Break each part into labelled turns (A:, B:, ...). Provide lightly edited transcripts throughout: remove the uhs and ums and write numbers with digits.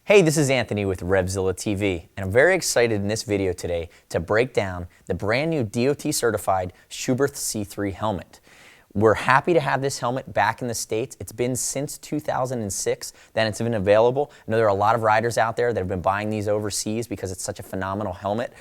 A: Hey, this is Anthony with RevZilla TV, and I'm very excited in this video today to break down the brand new DOT certified Schuberth C3 helmet. We're happy to have this helmet back in the States. It's been since 2006 that it's been available. I know there are a lot of riders out there that have been buying these overseas because it's such a phenomenal helmet.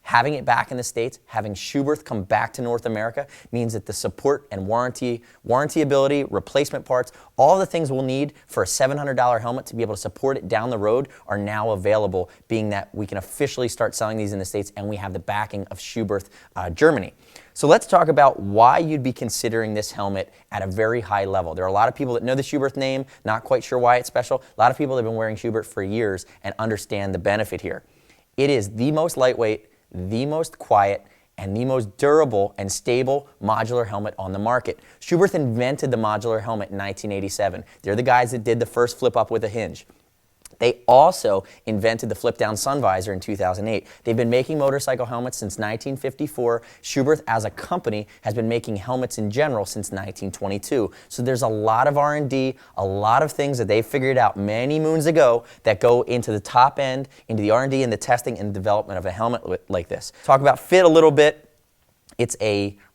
A: Having it back in the States, having Schuberth come back to North America means that the support and warrantyability, replacement parts, all the things we'll need for a $700 helmet to be able to support it down the road are now available, being that we can officially start selling these in the States and we have the backing of Schuberth, Germany. So let's talk about why you'd be considering this helmet at a very high level. There are a lot of people that know the Schuberth name, not quite sure why it's special. A lot of people that have been wearing Schuberth for years and understand the benefit here. It is the most lightweight, the most quiet, and the most durable and stable modular helmet on the market. Schuberth invented the modular helmet in 1987. They're the guys that did the first flip up with a hinge. They also invented the flip-down sun visor in 2008. They've been making motorcycle helmets since 1954. Schuberth, as a company, has been making helmets in general since 1922. So there's a lot of R&D, a lot of things that they figured out many moons ago that go into the top end, into the R&D and the testing and development of a helmet like this. Talk about fit a little bit.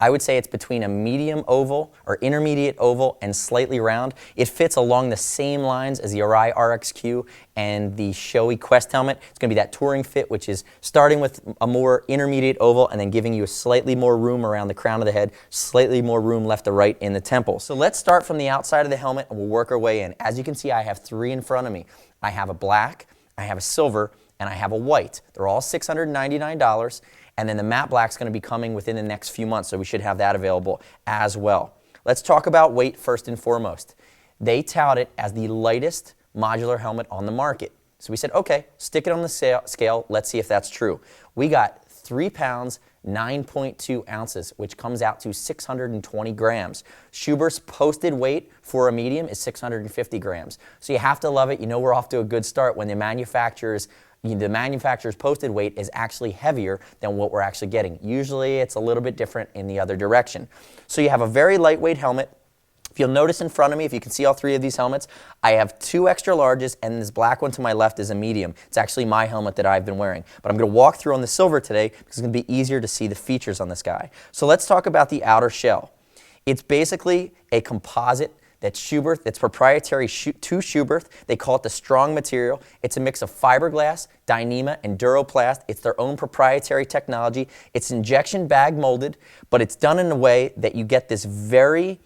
A: I would say it's between a medium oval or intermediate oval and slightly round. It fits along the same lines as the Arai RXQ and the Shoei Quest helmet. It's going to be that touring fit, which is starting with a more intermediate oval and then giving you a slightly more room around the crown of the head, slightly more room left to right in the temple. So let's start from the outside of the helmet and we'll work our way in. As you can see, I have three in front of me. I have a black, I have a silver, and I have a white. They're all $699. And then the matte black is going to be coming within the next few months, so we should have that available as well. Let's talk about weight first and foremost. They tout it as the lightest modular helmet on the market. So we said, okay, stick it on the scale. Let's see if that's true. We got 3 pounds, 9.2 ounces, which comes out to 620 grams. Schuberth's posted weight for a medium is 650 grams. So you have to love it. You know we're off to a good start when the manufacturer's posted weight is actually heavier than what we're actually getting. Usually it's a little bit different in the other direction. So you have a very lightweight helmet. If you'll notice in front of me, if you can see all three of these helmets, I have 2 extra larges and this black one to my left is a medium. It's actually my helmet that I've been wearing. But I'm going to walk through on the silver today because it's going to be easier to see the features on this guy. So let's talk about the outer shell. It's basically a composite that's Schuberth, it's proprietary to Schuberth. They call it the S.T.R.O.N.G material. It's a mix of fiberglass, Dyneema, and Duroplast. It's their own proprietary technology. It's injection bag molded, but it's done in a way that you get this very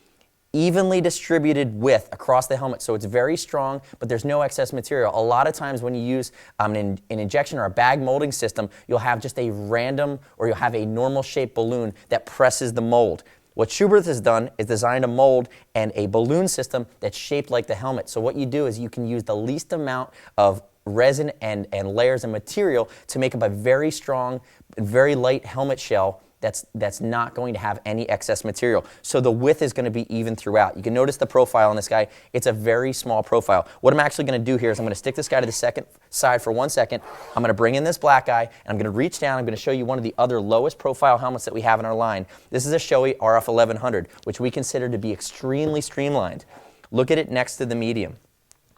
A: evenly distributed width across the helmet, so it's very strong, but there's no excess material. A lot of times when you use an injection or a bag molding system, you'll have just a random, or you'll have a normal shaped balloon that presses the mold. What Schuberth has done is designed a mold and a balloon system that's shaped like the helmet. So what you do is you can use the least amount of resin and layers of material to make up a very strong, very light helmet shell that's not going to have any excess material. So the width is going to be even throughout. You can notice the profile on this guy. It's a very small profile. What I'm actually going to do here is I'm going to stick this guy to the second side for 1 second. I'm going to bring in this black guy, and I'm going to reach down. I'm going to show you one of the other lowest profile helmets that we have in our line. This is a Shoei RF 1100, which we consider to be extremely streamlined. Look at it next to the medium.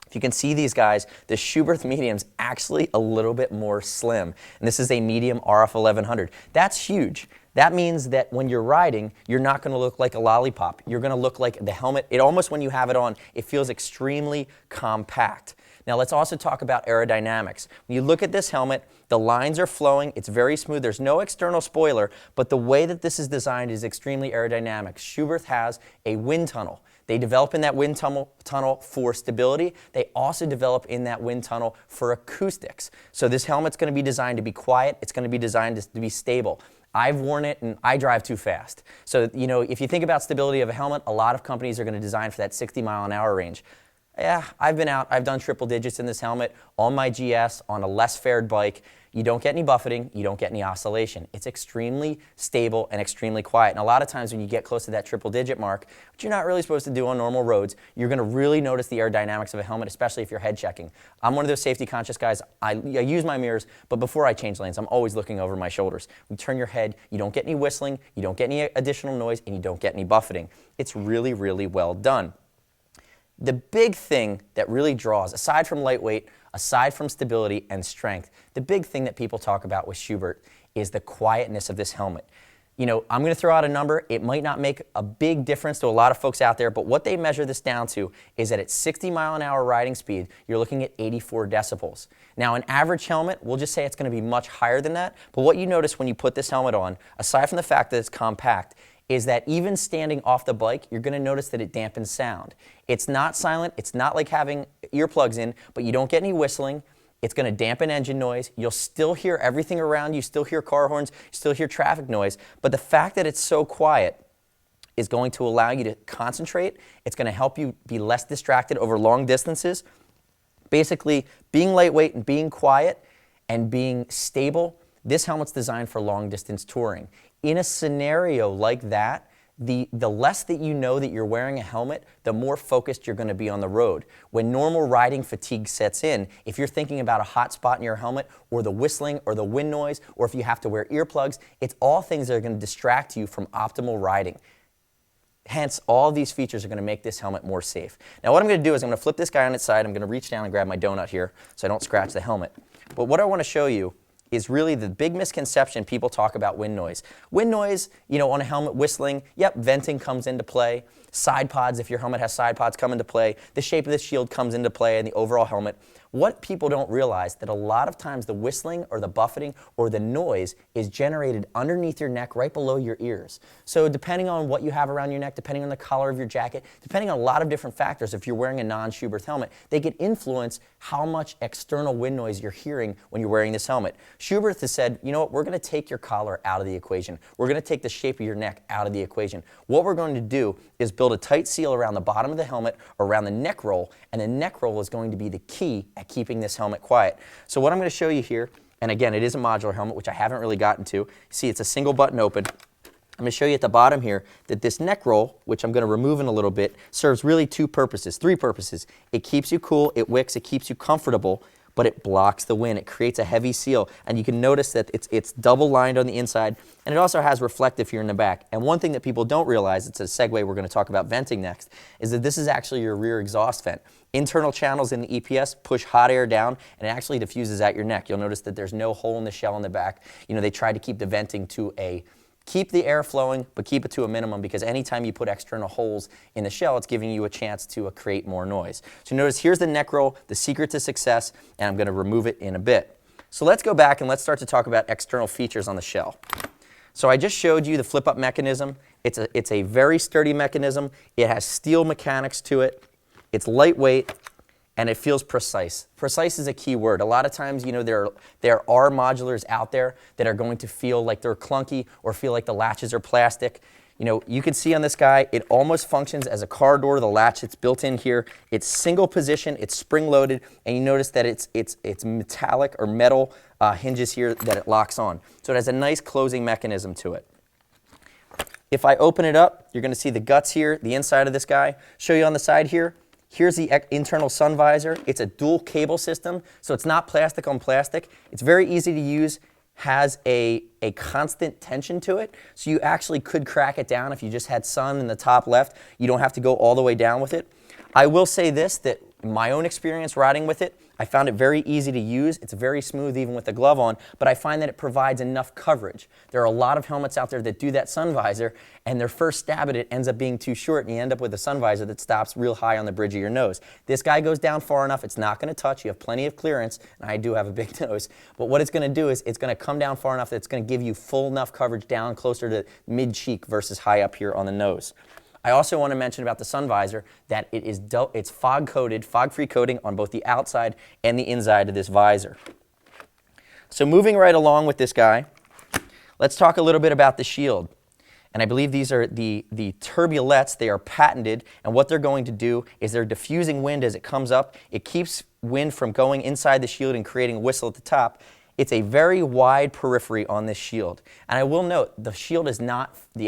A: If you can see these guys, the Schuberth medium's actually a little bit more slim. And this is a medium RF 1100. That's huge. That means that when you're riding, you're not going to look like a lollipop. You're going to look like the helmet. It almost, when you have it on, it feels extremely compact. Now let's also talk about aerodynamics. When you look at this helmet, the lines are flowing, it's very smooth, there's no external spoiler, but the way that this is designed is extremely aerodynamic. Schuberth has a wind tunnel. They develop in that wind tunnel for stability. They also develop in that wind tunnel for acoustics. So this helmet's going to be designed to be quiet, it's going to be designed to be stable. I've worn it and I drive too fast. So, you know, if you think about stability of a helmet, a lot of companies are going to design for that 60-mile-an-hour range. Yeah, I've been out, I've done triple digits in this helmet on my GS on a less fared bike. You don't get any buffeting, you don't get any oscillation. It's extremely stable and extremely quiet. And a lot of times when you get close to that triple digit mark, which you're not really supposed to do on normal roads, you're going to really notice the aerodynamics of a helmet, especially if you're head checking. I'm one of those safety conscious guys. I use my mirrors, but before I change lanes, I'm always looking over my shoulders. You turn your head, you don't get any whistling, you don't get any additional noise, and you don't get any buffeting. It's really, really well done. The big thing that really draws, aside from lightweight, aside from stability and strength, the big thing that people talk about with Schuberth is the quietness of this helmet. You know, I'm going to throw out a number. It might not make a big difference to a lot of folks out there, but what they measure this down to is that at 60-mile-an-hour riding speed, you're looking at 84 decibels. Now, an average helmet, we'll just say it's going to be much higher than that, but what you notice when you put this helmet on, aside from the fact that it's compact, is that even standing off the bike, you're going to notice that it dampens sound. It's not silent. It's not like having earplugs in, but you don't get any whistling. It's going to dampen engine noise. You'll still hear everything around you, still hear car horns, still hear traffic noise. But the fact that it's so quiet is going to allow you to concentrate. It's going to help you be less distracted over long distances. Basically, being lightweight and being quiet and being stable, this helmet's designed for long distance touring. In a scenario like that, the less that you know that you're wearing a helmet, the more focused you're going to be on the road. When normal riding fatigue sets in, if you're thinking about a hot spot in your helmet, or the whistling, or the wind noise, or if you have to wear earplugs, it's all things that are going to distract you from optimal riding. Hence, all these features are going to make this helmet more safe. Now, what I'm going to do is I'm going to flip this guy on its side. I'm going to reach down and grab my donut here so I don't scratch the helmet. But what I want to show you is really the big misconception people talk about wind noise. Wind noise, you know, on a helmet, whistling, yep, venting comes into play. Side pods, if your helmet has side pods, come into play. The shape of the shield comes into play in the overall helmet. What people don't realize that a lot of times the whistling or the buffeting or the noise is generated underneath your neck right below your ears. So depending on what you have around your neck, depending on the collar of your jacket, depending on a lot of different factors, if you're wearing a non-Schuberth helmet, they can influence how much external wind noise you're hearing when you're wearing this helmet. Schuberth has said, you know what, we're going to take your collar out of the equation. We're going to take the shape of your neck out of the equation. What we're going to do is build a tight seal around the bottom of the helmet, around the neck roll, and the neck roll is going to be the key at keeping this helmet quiet. So what I'm going to show you here, and again, it is a modular helmet, which I haven't really gotten to. See, it's a single button open. I'm going to show you at the bottom here that this neck roll, which I'm going to remove in a little bit, serves really three purposes. It keeps you cool, it wicks, it keeps you comfortable, but it blocks the wind. It creates a heavy seal, and you can notice that it's double lined on the inside, and it also has reflective here in the back. And one thing that people don't realize, it's a segue we're going to talk about venting next, is that this is actually your rear exhaust vent. Internal channels in the EPS push hot air down, and it actually diffuses at your neck. You'll notice that there's no hole in the shell in the back. You know, they try to keep the venting to keep the air flowing, but keep it to a minimum, because anytime you put external holes in the shell, it's giving you a chance to create more noise. So notice here's the neck roll, the secret to success, and I'm going to remove it in a bit. So let's go back and let's start to talk about external features on the shell. So I just showed you the flip-up mechanism. It's a very sturdy mechanism. It has steel mechanics to it. It's lightweight, and it feels precise. Precise is a key word. A lot of times, you know, there are modulars out there that are going to feel like they're clunky or feel like the latches are plastic. You know, you can see on this guy, it almost functions as a car door. The latch that's built in here, it's single position, it's spring-loaded, and you notice that it's metallic or metal hinges here that it locks on. So it has a nice closing mechanism to it. If I open it up, you're going to see the guts here, the inside of this guy. Show you on the side here. Here's the internal sun visor. It's a dual cable system, so it's not plastic on plastic. It's very easy to use, has a constant tension to it, so you actually could crack it down if you just had sun in the top left. You don't have to go all the way down with it. I will say this, that in my own experience riding with it, I found it very easy to use. It's very smooth even with the glove on, but I find that it provides enough coverage. There are a lot of helmets out there that do that sun visor, and their first stab at it ends up being too short, and you end up with a sun visor that stops real high on the bridge of your nose. This guy goes down far enough, it's not going to touch. You have plenty of clearance, and I do have a big nose, but what it's going to do is it's going to come down far enough that it's going to give you full enough coverage down closer to mid-cheek versus high up here on the nose. I also want to mention about the sun visor that it's fog-coated, fog-free coating on both the outside and the inside of this visor. So moving right along with this guy, let's talk a little bit about the shield. And I believe these are the turbulettes. They are patented, and what they're going to do is they're diffusing wind as it comes up. It keeps wind from going inside the shield and creating a whistle at the top. It's a very wide periphery on this shield. And I will note, the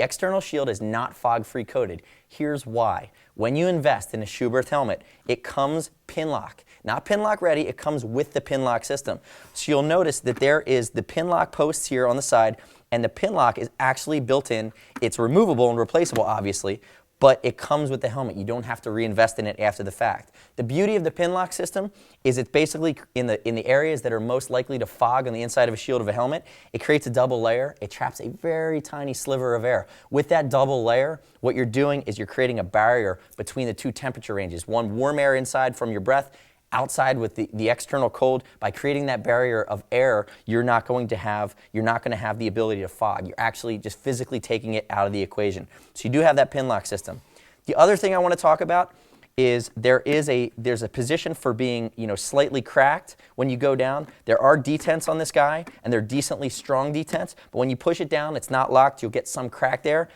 A: external shield is not fog-free coated. Here's why. When you invest in a Schuberth helmet, it comes Pinlock. Not Pinlock ready, it comes with the Pinlock system. So you'll notice that there is the Pinlock posts here on the side, and the Pinlock is actually built in. It's removable and replaceable, obviously, but it comes with the helmet. You don't have to reinvest in it after the fact. The beauty of the Pinlock system is it's basically in the areas that are most likely to fog on the inside of a shield of a helmet, it creates a double layer. It traps a very tiny sliver of air. With that double layer, what you're doing is you're creating a barrier between the two temperature ranges. One, warm air inside from your breath, outside with the external cold. By creating that barrier of air, you're not going to have the ability to fog. You're actually just physically taking it out of the equation. So you do have that Pinlock system. The other thing I want to talk about is there's a position for being slightly cracked when you go down. There are detents on this guy, and they're decently strong detents, but when you push it down, it's not locked. You'll get some crack there,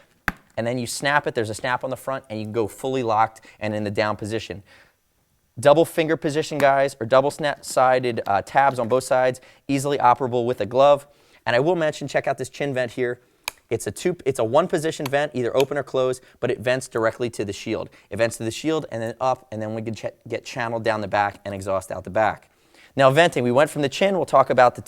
A: and then you snap it. There's a snap on the front, and you can go fully locked and in the down position. Double finger position, guys, or double-sided tabs on both sides, easily operable with a glove. And I will mention, check out this chin vent here. It's a one-position vent, either open or closed, but it vents directly to the shield. It vents to the shield and then up, and then we can get channeled down the back and exhaust out the back. Now venting, we went from the chin. We'll talk about the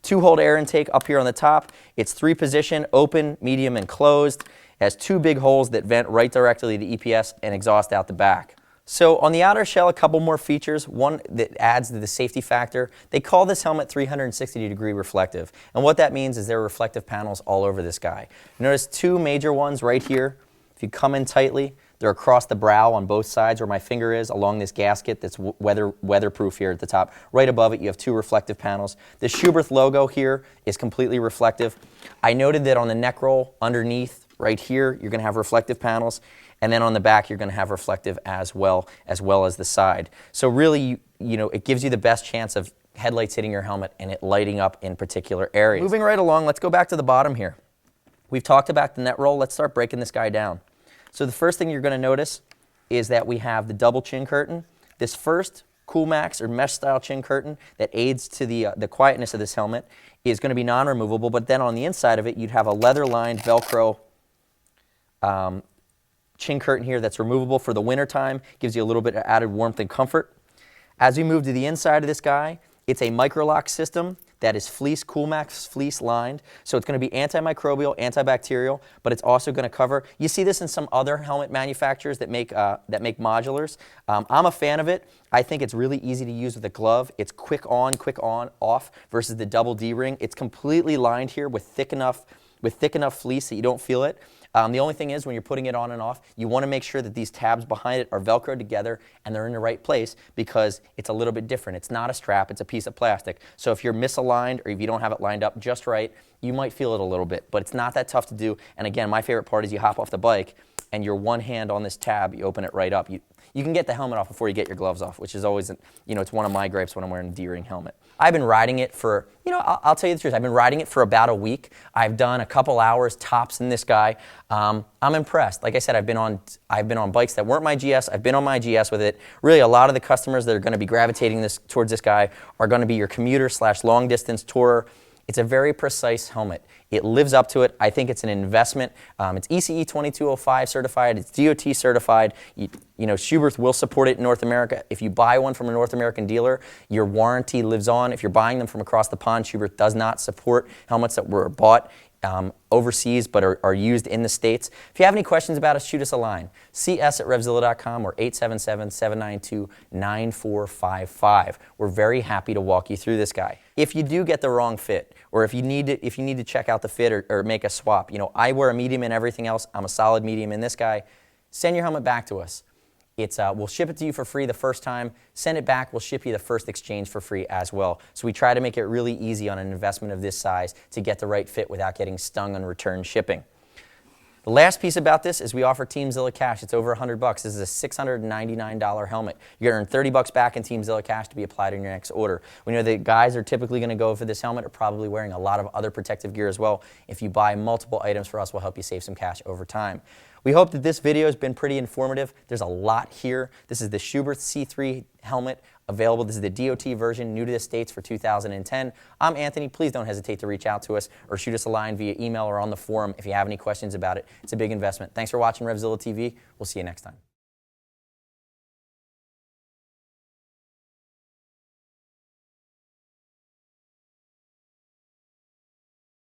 A: two-hole air intake up here on the top. It's three-position, open, medium, and closed. It has two big holes that vent right directly to EPS and exhaust out the back. So on the outer shell, a couple more features. One that adds to the safety factor. They call this helmet 360-degree reflective. And what that means is there are reflective panels all over this guy. Notice two major ones right here. If you come in tightly, they're across the brow on both sides where my finger is, along this gasket that's weatherproof here at the top. Right above it, you have two reflective panels. The Schuberth logo here is completely reflective. I noted that on the neck roll underneath, right here, you're going to have reflective panels. And then on the back, you're going to have reflective as well as the side. So really, it gives you the best chance of headlights hitting your helmet and it lighting up in particular areas. Moving right along, let's go back to the bottom here. We've talked about the net roll. Let's start breaking this guy down. So the first thing you're going to notice is that we have the double chin curtain. This first Coolmax or mesh style chin curtain that aids to the quietness of this helmet is going to be non-removable, but then on the inside of it, you'd have a leather-lined Velcro chin curtain here that's removable for the winter time, gives you a little bit of added warmth and comfort. As we move to the inside of this guy, it's a microlock system that is fleece, Coolmax fleece lined. So it's going to be antimicrobial, antibacterial, but it's also going to cover. You see this in some other helmet manufacturers that make modulars. I'm a fan of it. I think it's really easy to use with a glove. It's quick on, off versus the double D-ring. It's completely lined here with thick enough fleece that you don't feel it. The only thing is when you're putting it on and off, you want to make sure that these tabs behind it are Velcroed together and they're in the right place because it's a little bit different. It's not a strap, it's a piece of plastic. So if you're misaligned or if you don't have it lined up just right, you might feel it a little bit, but it's not that tough to do. And again, my favorite part is you hop off the bike and your one hand on this tab, you open it right up. You can get the helmet off before you get your gloves off, which is always, it's one of my gripes when I'm wearing a D-ring helmet. I've been riding it for, I'll tell you the truth, I've been riding it for about a week. I've done a couple hours tops in this guy. I'm impressed. Like I said, I've been on bikes that weren't my GS. I've been on my GS with it. Really, a lot of the customers that are going to be gravitating towards this guy are going to be your commuter / long distance tourer. It's a very precise helmet. It lives up to it. I think it's an investment. It's ECE 2205 certified. It's DOT certified. Schuberth will support it in North America. If you buy one from a North American dealer, your warranty lives on. If you're buying them from across the pond, Schuberth does not support helmets that were bought overseas but are used in the States. If you have any questions about us, shoot us a line. cs@revzilla.com or 877-792-9455. We're very happy to walk you through this guy. If you do get the wrong fit, or if you need to check out the fit or make a swap, I wear a medium in everything else. I'm a solid medium in this guy. Send your helmet back to us. We'll ship it to you for free the first time. Send it back. We'll ship you the first exchange for free as well. So we try to make it really easy on an investment of this size to get the right fit without getting stung on return shipping. The last piece about this is we offer TeamZilla cash. It's over $100. This is a $699 helmet. You're going to earn $30 back in TeamZilla cash to be applied in your next order. We know that guys are typically going to go for this helmet are probably wearing a lot of other protective gear as well. If you buy multiple items for us, we'll help you save some cash over time. We hope that this video has been pretty informative. There's a lot here. This is the Schuberth C3 helmet available. This is the DOT version, new to the States for 2010. I'm Anthony. Please don't hesitate to reach out to us or shoot us a line via email or on the forum if you have any questions about it. It's a big investment. Thanks for watching RevZilla TV. We'll see you next time.